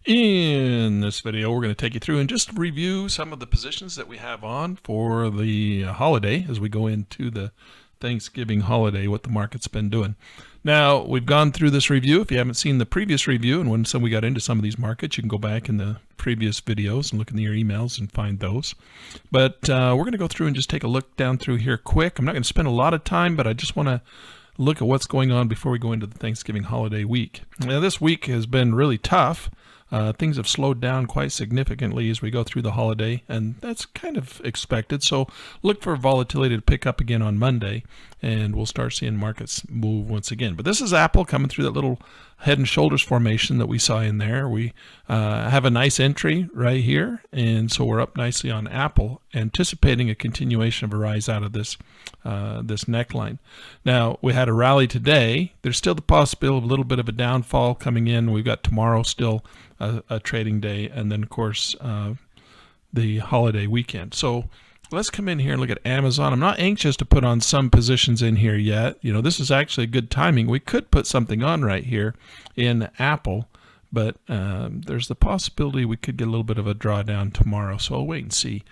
In this video, we're going to take you through and just review some of the positions that we have on for the holiday as we go into the Thanksgiving holiday, what the market's been doing. Now, we've gone through this review. If you haven't seen the previous review and when we got into some of these markets, you can go back in the previous videos and look in your emails and find those. But we're going to go through and just take a look down through here quick. I'm not going to spend a lot of time, but I just want to look at what's going on before we go into the Thanksgiving holiday week. Now, this week has been really tough. Things have slowed down quite significantly as we go through the holiday, and that's kind of expected. So look for volatility to pick up again on Monday, and we'll start seeing markets move once again. But this is Apple coming through that little head and shoulders formation that we saw in there. We have a nice entry right here, and so we're up nicely on Apple, anticipating a continuation of a rise out of this this neckline. Now, we had a rally today. There's still the possibility of a little bit of a downfall coming in. We've got tomorrow still a trading day, and then of course the holiday weekend. So let's come in here and look at Amazon. I'm not anxious to put on some positions in here yet. You know, this is actually good timing. We could put something on right here in Apple, but there's the possibility we could get a little bit of a drawdown tomorrow. So I'll wait and see.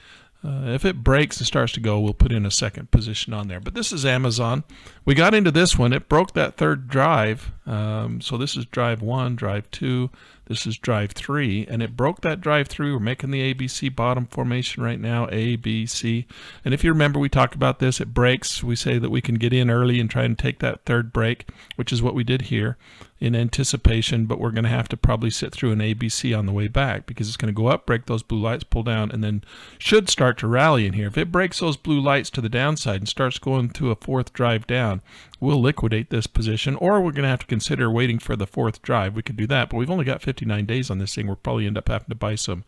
If it breaks and starts to go, we'll put in a second position on there. But this is Amazon. We got into this one. It broke that third drive. So this is drive 1, drive 2. This is drive 3. And it broke that drive 3. We're making the ABC bottom formation right now, A, B, C. And if you remember, we talked about this. It breaks. We say that we can get in early and try and take that third break, which is what we did here in anticipation. But we're going to have to probably sit through an ABC on the way back because it's going to go up, break those blue lights, pull down, and then should start to rally in here. If it breaks those blue lights to the downside and starts going to a fourth drive down, we'll liquidate this position, or we're going to have to consider waiting for the fourth drive. We could do that, but we've only got 59 days on this thing. We'll probably end up having to buy some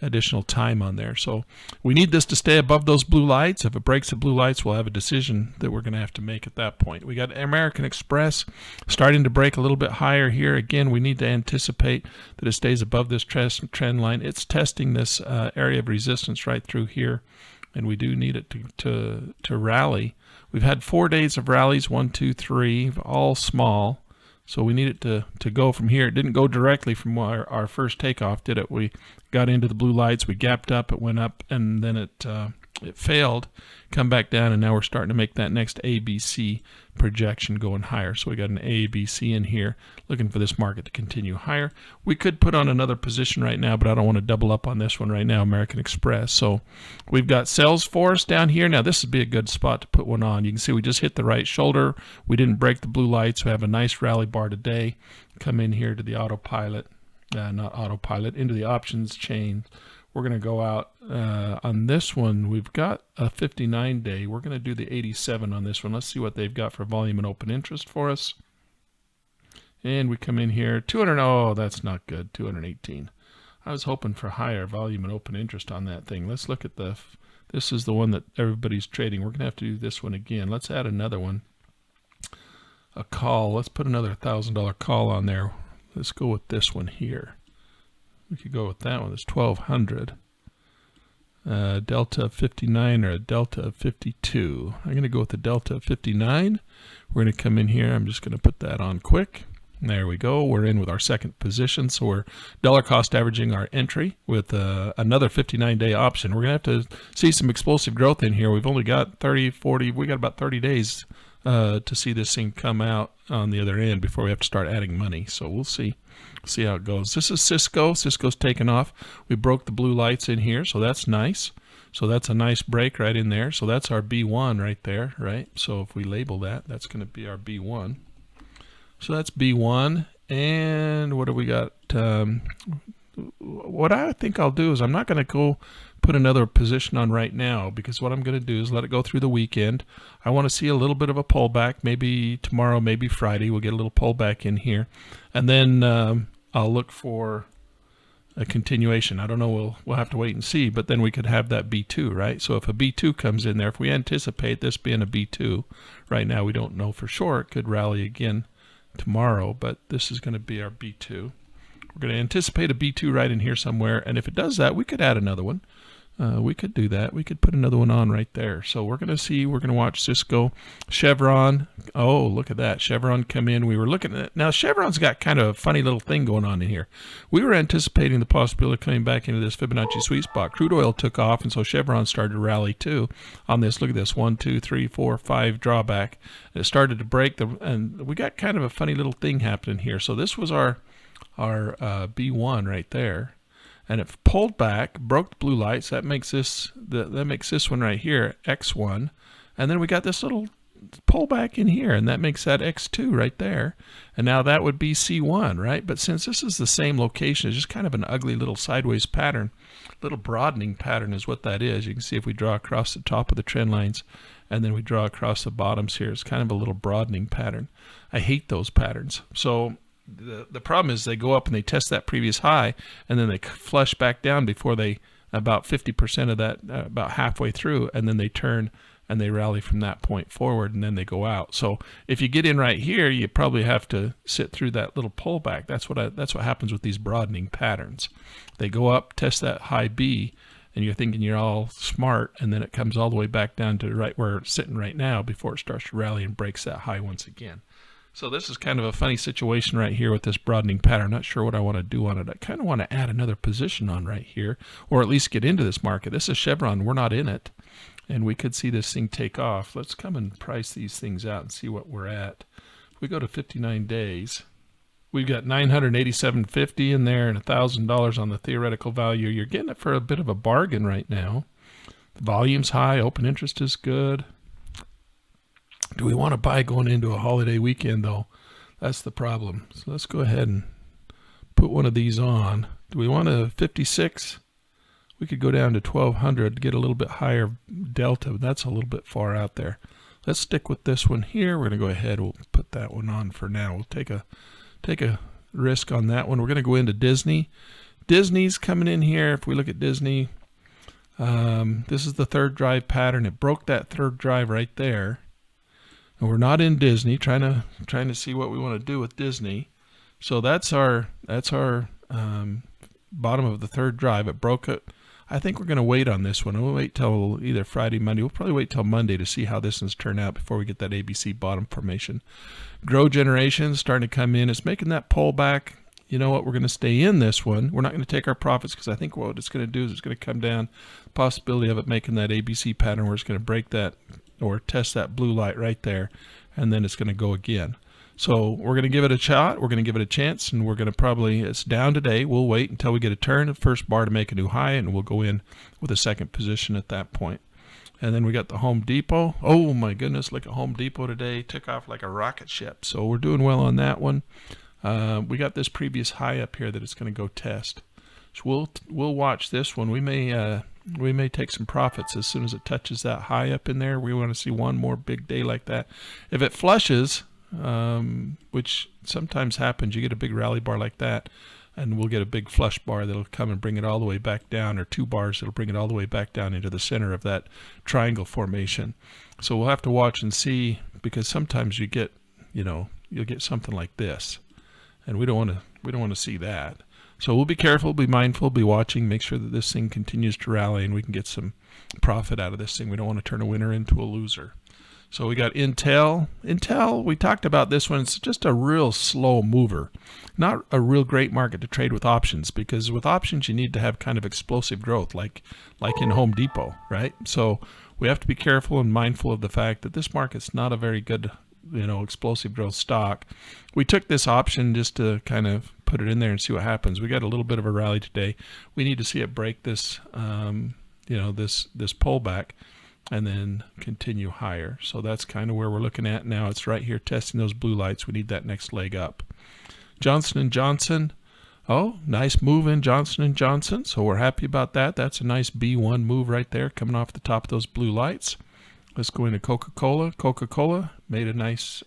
additional time on there. So we need this to stay above those blue lights. If it breaks the blue lights, we'll have a decision that we're going to have to make at that point. We got American Express starting to break a little bit higher here. Again, we need to anticipate that it stays above this trend line. It's testing this area of resistance right through here, and we do need it to rally. We've had 4 days of rallies, 1, 2, 3, all small. So we need it to go from here. It didn't go directly from our first takeoff, did it? We got into the blue lights, we gapped up, it went up, and then it failed, come back down, and now we're starting to make that next ABC projection going higher. So we got an ABC in here, looking for this market to continue higher. We could put on another position right now, but I don't want to double up on this one right now, American Express. So we've got Salesforce down here. Now this would be a good spot to put one on. You can see we just hit the right shoulder. We didn't break the blue lights. We have a nice rally bar today. Come in here to the autopilot, not autopilot, into the options chain. We're going to go out on this one. We've got a 59-day. We're going to do the 87 on this one. Let's see what they've got for volume and open interest for us. And we come in here, 200. Oh, that's not good, 218. I was hoping for higher volume and open interest on that thing. Let's look at this is the one that everybody's trading. We're going to have to do this one again. Let's add another one, a call. Let's put another $1,000 call on there. Let's go with this one here. We could go with that one. It's 1,200. Delta of 59 or a delta of 52. I'm going to go with the delta of 59. We're going to come in here. I'm just going to put that on quick. There we go. We're in with our second position. So we're dollar cost averaging our entry with another 59-day option. We're going to have to see some explosive growth in here. We've only got 30, 40. We got about 30 days to see this thing come out on the other end before we have to start adding money. So we'll see how it goes. This is Cisco. Cisco's taken off. We broke the blue lights in here, so that's nice. So that's a nice break right in there. So that's our B1 right there, right? So if we label that, that's going to be our B1. So that's B1. And what do we got? What I think I'll do is I'm not going to go put another position on right now, because what I'm going to do is let it go through the weekend. I want to see a little bit of a pullback. Maybe tomorrow, maybe Friday, we'll get a little pullback in here. And then I'll look for a continuation. I don't know, we'll have to wait and see, but then we could have that B2, right? So if a B2 comes in there, if we anticipate this being a B2, right now we don't know for sure. It could rally again tomorrow, but this is going to be our B2. We're going to anticipate a B2 right in here somewhere, and if it does that, we could add another one. We could do that. We could put another one on right there. So we're going to see, we're going to watch Cisco, Chevron. Oh, look at that. Chevron come in. We were looking at it. Now, Chevron's got kind of a funny little thing going on in here. We were anticipating the possibility of coming back into this Fibonacci sweet spot. Crude oil took off, and so Chevron started to rally too on this. Look at this. 1, 2, 3, 4, 5 drawback. It started to break, and we got kind of a funny little thing happening here. So this was our B1 right there. And it pulled back, broke the blue lights. That makes this one right here X1, and then we got this little pullback in here, and that makes that X2 right there. And now that would be C1, right? But since this is the same location, it's just kind of an ugly little sideways pattern, little broadening pattern is what that is. You can see if we draw across the top of the trend lines, and then we draw across the bottoms here, it's kind of a little broadening pattern. I hate those patterns. So the problem is they go up and they test that previous high, and then they flush back down before they, about 50% of that, about halfway through, and then they turn and they rally from that point forward, and then they go out. So if you get in right here, you probably have to sit through that little pullback. That's what happens with these broadening patterns. They go up, test that high B, and you're thinking you're all smart, and then it comes all the way back down to right where it's sitting right now before it starts to rally and breaks that high once again. So this is kind of a funny situation right here with this broadening pattern. Not sure what I want to do on it. I kind of want to add another position on right here, or at least get into this market. This is Chevron. We're not in it, and we could see this thing take off. Let's come and price these things out and see what we're at. If we go to 59 days, we've got $987.50 in there and $1,000 on the theoretical value. You're getting it for a bit of a bargain right now. The volume's high. Open interest is good. Do we want to buy going into a holiday weekend, though? That's the problem. So let's go ahead and put one of these on. Do we want a 56? We could go down to 1200 to get a little bit higher delta. That's a little bit far out there. Let's stick with this one here. We're going to go ahead. We'll put that one on for now. We'll take a risk on that one. We're going to go into Disney. Disney's coming in here. If we look at Disney, this is the third drive pattern. It broke that third drive right there. And we're not in Disney, trying to see what we want to do with Disney. So that's our bottom of the third drive. It broke it. I think we're going to wait on this one. We'll wait till either Friday, Monday. We'll probably wait till Monday to see how this one's turn out before we get that ABC bottom formation. Grow generation starting to come in. It's making that pullback. You know what? We're going to stay in this one. We're not going to take our profits because I think what it's going to do is it's going to come down. Possibility of it making that ABC pattern where it's going to break that or test that blue light right there, and then it's going to go again. So we're going to give it a shot. We're going to give it a chance, and we're going to probably, it's down today. We'll wait until we get a turn, the first bar to make a new high, and we'll go in with a second position at that point. And then we got the Home Depot. Oh my goodness, look at Home Depot today. Took off like a rocket ship. So we're doing well on that one. We got this previous high up here that it's going to go test. So we'll watch this one. We may take some profits as soon as it touches that high up in there. We want to see one more big day like that. If it flushes, which sometimes happens, you get a big rally bar like that, and we'll get a big flush bar that'll come and bring it all the way back down, or two bars that'll bring it all the way back down into the center of that triangle formation. So we'll have to watch and see, because sometimes you get, you'll get something like this, and we don't want to see that. So we'll be careful, be mindful, be watching, make sure that this thing continues to rally and we can get some profit out of this thing. We don't want to turn a winner into a loser. So we got Intel. Intel, we talked about this one. It's just a real slow mover. Not a real great market to trade with options, because with options you need to have kind of explosive growth like in Home Depot, right? So we have to be careful and mindful of the fact that this market's not a very good, explosive growth stock. We took this option just to kind of put it in there and see what happens. We got a little bit of a rally today. We need to see it break this, this pullback and then continue higher. So that's kind of where we're looking at now. It's right here testing those blue lights. We need that next leg up. Johnson & Johnson. Oh, nice move in Johnson & Johnson. So we're happy about that. That's a nice B1 move right there coming off the top of those blue lights. Let's go into Coca-Cola. Coca-Cola made a nice,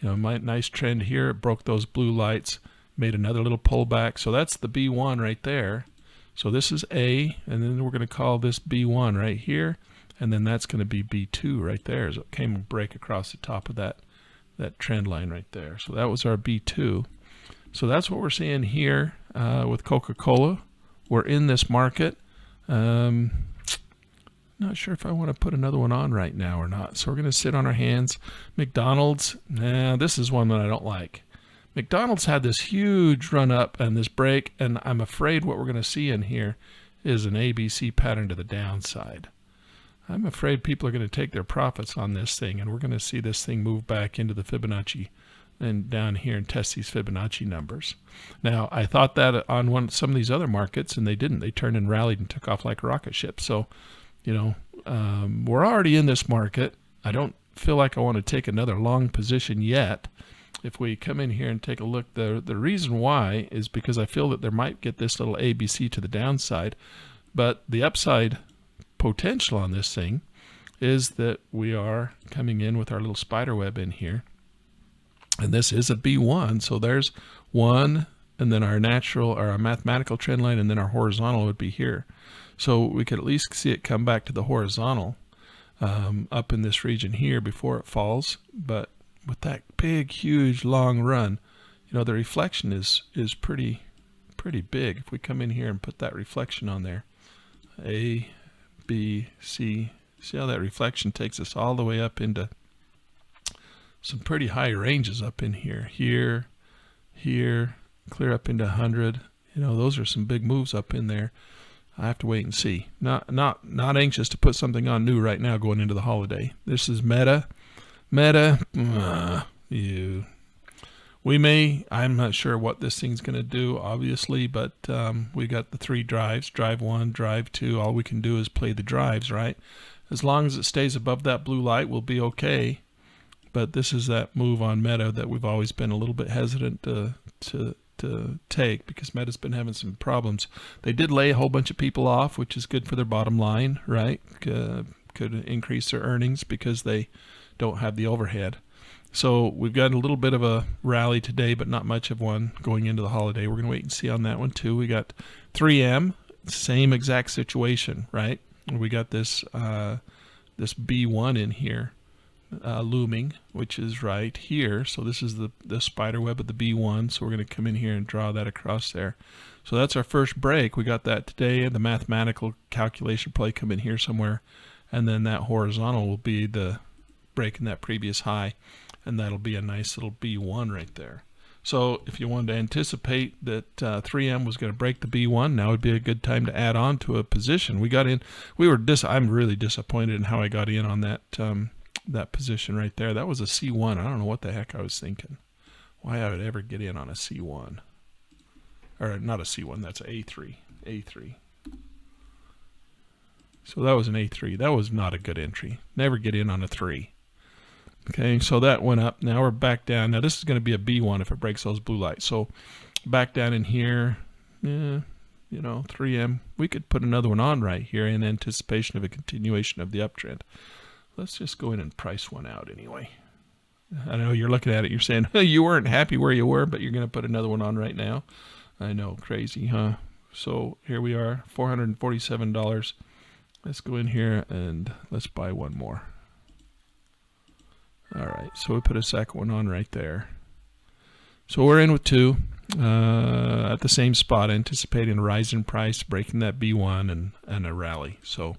nice trend here. It broke those blue lights, made another little pullback. So that's the B1 right there. So this is A, and then we're going to call this B1 right here, and then that's going to be B2 right there as it came and break across the top of that trend line right there. So that was our B2. So that's what we're seeing here with Coca-Cola. We're in this market. Not sure if I want to put another one on right now or not. So we're going to sit on our hands. McDonald's, this is one that I don't like. McDonald's had this huge run up and this break, and I'm afraid what we're going to see in here is an ABC pattern to the downside. I'm afraid people are going to take their profits on this thing, and we're going to see this thing move back into the Fibonacci and down here and test these Fibonacci numbers. Now, I thought that on some of these other markets, and they didn't. They turned and rallied and took off like a rocket ship. So, you know, we're already in this market. I don't feel like I want to take another long position yet. If we come in here and take a look, the reason why is because I feel that there might get this little ABC to the downside, but the upside potential on this thing is that we are coming in with our little spider web in here, and this is a B1, so there's one, and then our natural or our mathematical trend line, and then our horizontal would be here. So we could at least see it come back to the horizontal up in this region here before it falls. But with that big, huge, long run, you know, the reflection is pretty big. If we come in here and put that reflection on there, A, B, C, see how that reflection takes us all the way up into some pretty high ranges up in here, here, clear up into 100. You know, those are some big moves up in there. I have to wait and see. Not anxious to put something on new right now going into the holiday. This is Meta. I'm not sure what this thing's going to do, obviously, but we got the 3 drives, drive 1, drive 2. All we can do is play the drives, right? As long as it stays above that blue light, we'll be okay. But this is that move on Meta that we've always been a little bit hesitant to take, because Meta's been having some problems. They did lay a whole bunch of people off, which is good for their bottom line, right? Could increase their earnings because they don't have the overhead. So we've got a little bit of a rally today, but not much of one going into the holiday. We're going to wait and see on that one too. We got 3M, same exact situation, right? We got this this B1 in here looming, which is right here. So this is the spider web of the B1. So we're going to come in here and draw that across there. So that's our first break. We got that today, and the mathematical calculation probably come in here somewhere, and then that horizontal will be the break in that previous high, and that'll be a nice little B1 right there. So if you wanted to anticipate that 3M was going to break the B1, now would be a good time to add on to a position. We got in. I'm really disappointed in how I got in on that that position right there. That was a C1. I don't know what the heck I was thinking. Why I would ever get in on a C1, or not a C1. That's an A3. A3. So that was an A3. That was not a good entry. Never get in on a 3. Okay, so that went up. Now we're back down. Now this is going to be a B1 if it breaks those blue lights. So back down in here, you know, 3M. We could put another one on right here in anticipation of a continuation of the uptrend. Let's just go in and price one out anyway. I know you're looking at it, you're saying you weren't happy where you were, but you're going to put another one on right now. I know, crazy, huh? So here we are, $447. Let's go in here and let's buy one more. All right, so we put a second one on right there. So we're in with 2 at the same spot, anticipating a rise in price, breaking that B1 and a rally. So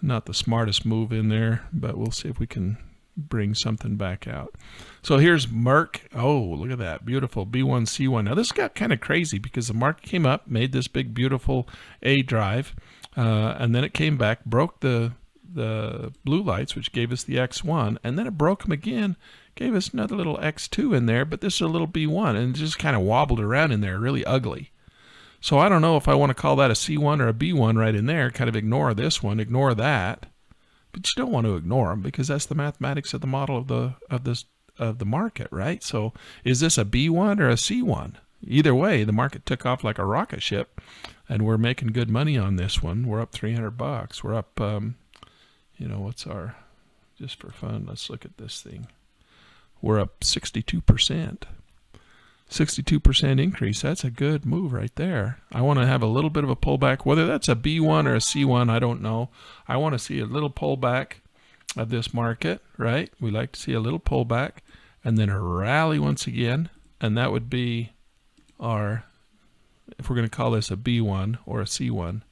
not the smartest move in there, but we'll see if we can bring something back out. So here's Merck. Oh, look at that. Beautiful B1, C1. Now this got kind of crazy because the market came up, made this big, beautiful A drive, and then it came back, broke the blue lights, which gave us the X1, and then it broke them again, gave us another little X2 in there, but this is a little B1, and it just kind of wobbled around in there, really ugly. So I don't know if I want to call that a C1 or a B1 right in there, kind of ignore this one, ignore that, but you don't want to ignore them because that's the mathematics of the model of the market, right? So is this a B1 or a C1? Either way, the market took off like a rocket ship, and we're making good money on this one. We're up $300. We're up, you know, what's our, just for fun, let's look at this thing. We're up 62%. 62% increase. That's a good move right there. I want to have a little bit of a pullback. Whether that's a B1 or a C1, I don't know. I want to see a little pullback of this market, right? We like to see a little pullback and then a rally once again. And that would be our, if we're going to call this a B1 or a C1,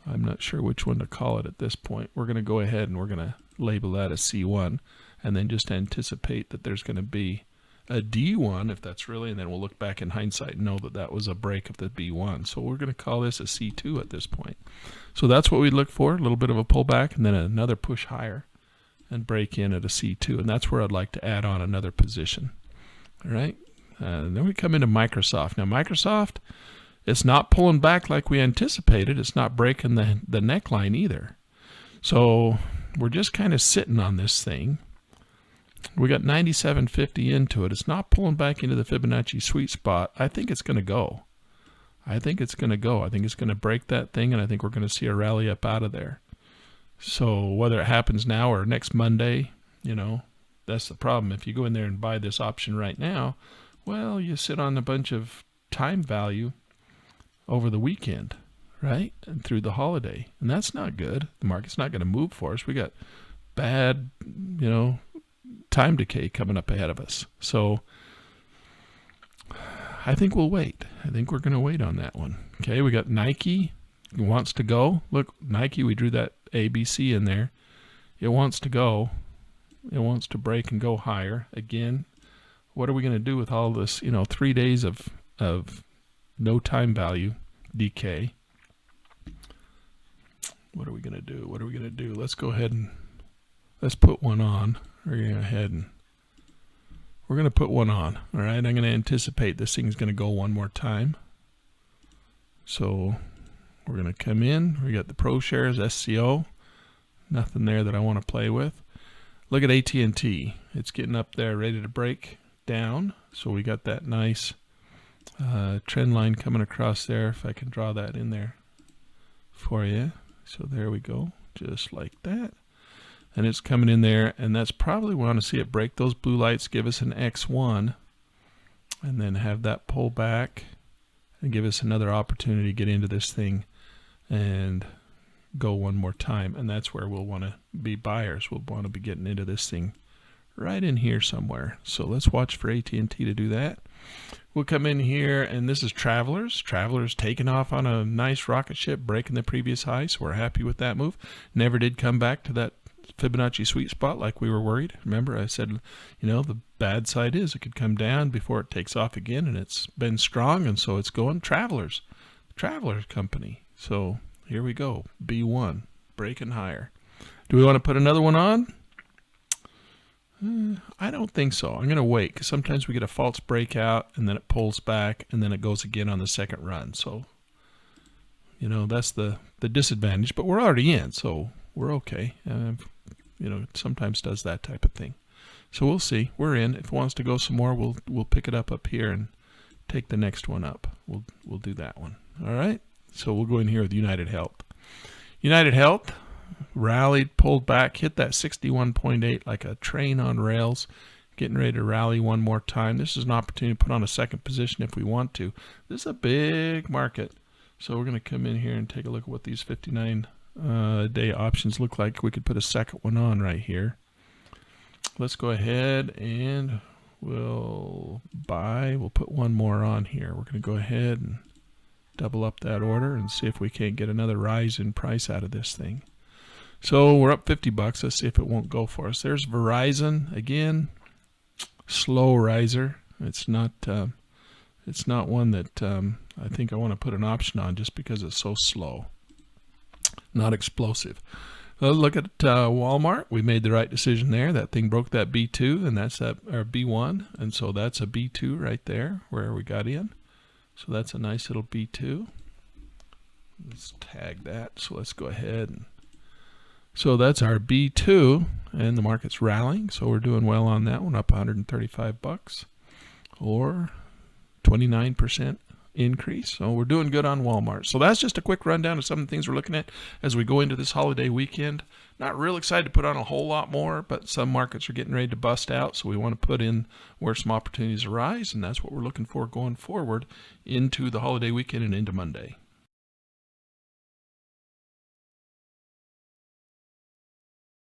I'm not sure which one to call it at this point. We're going to go ahead and we're going to label that as C1, and then just anticipate that there's going to be a D1 if that's really, and then we'll look back in hindsight and know that that was a break of the B1. So we're going to call this a C2 at this point. So that's what we look for, a little bit of a pullback and then another push higher and break in at a C2, and that's where I'd like to add on another position. All right, and then we come into Microsoft. Now Microsoft, it's not pulling back like we anticipated. It's not breaking the neckline either. So we're just kind of sitting on this thing. We got 97.50 into it. It's not pulling back into the Fibonacci sweet spot. I think it's going to go. I think it's going to break that thing, and I think we're going to see a rally up out of there. So whether it happens now or next Monday, you know, that's the problem. If you go in there and buy this option right now, well, you sit on a bunch of time value over the weekend, right? And through the holiday. And that's not good. The market's not going to move for us. We got bad, you know, time decay coming up ahead of us. So I think we'll wait. I think we're going to wait on that one. Okay, we got Nike. It wants to go. Look, Nike, we drew that ABC in there. It wants to go. It wants to break and go higher. Again, what are we going to do with all this, you know, 3 days of no time value decay? What are we going to do? What are we going to do? Let's go ahead and let's put one on. We're going to go ahead and we're going to put one on. All right, I'm going to anticipate this thing's going to go one more time. So we're going to come in. We got the Pro Shares SCO. Nothing there that I want to play with. Look at AT&T. It's getting up there ready to break down. So we got that nice trend line coming across there. If I can draw that in there for you. So there we go. Just like that. And it's coming in there, and that's probably we want to see it break those blue lights, give us an X1, and then have that pull back and give us another opportunity to get into this thing and go one more time. And that's where we'll want to be buyers. We'll want to be getting into this thing right in here somewhere. So let's watch for AT&T to do that. We'll come in here, and this is Travelers. Travelers taking off on a nice rocket ship, breaking the previous high, so we're happy with that move. Never did come back to that Fibonacci sweet spot like we were worried. Remember I said, you know, the bad side is it could come down before it takes off again, and it's been strong, and so it's going Travelers company. So here we go, B1 breaking higher. Do we want to put another one on? I don't think so. I'm going to wait, because sometimes we get a false breakout and then it pulls back and then it goes again on the second run. So, you know, that's the disadvantage, but we're already in, so we're okay. You know, it sometimes does that type of thing. So we'll see. We're in. If it wants to go some more, we'll pick it up here and take the next one up. We'll do that one. All right. So we'll go in here with United Health. United Health rallied, pulled back, hit that 61.8 like a train on rails, getting ready to rally one more time. This is an opportunity to put on a second position if we want to. This is a big market. So we're going to come in here and take a look at what these 59-day options look like. We could put a second one on right here. Let's go ahead and we'll buy. We'll put one more on here. We're going to go ahead and double up that order and see if we can't get another rise in price out of this thing. So we're up 50 bucks. Let's see if it won't go for us. There's Verizon again. Slow riser. It's not one that I think I want to put an option on just because it's so slow. Not explosive. Look at Walmart. We made the right decision there. That thing broke that B2, and that's that or B1, and so that's a B2 right there where we got in. So that's a nice little B2. Let's tag that. So let's go ahead and so that's our B2, and the market's rallying. So we're doing well on that one, up 135 bucks, or 29% increase. So we're doing good on Walmart. So that's just a quick rundown of some of the things we're looking at as we go into this holiday weekend. Not real excited to put on a whole lot more, but some markets are getting ready to bust out, so we want to put in where some opportunities arise, and that's what we're looking for going forward into the holiday weekend and into Monday.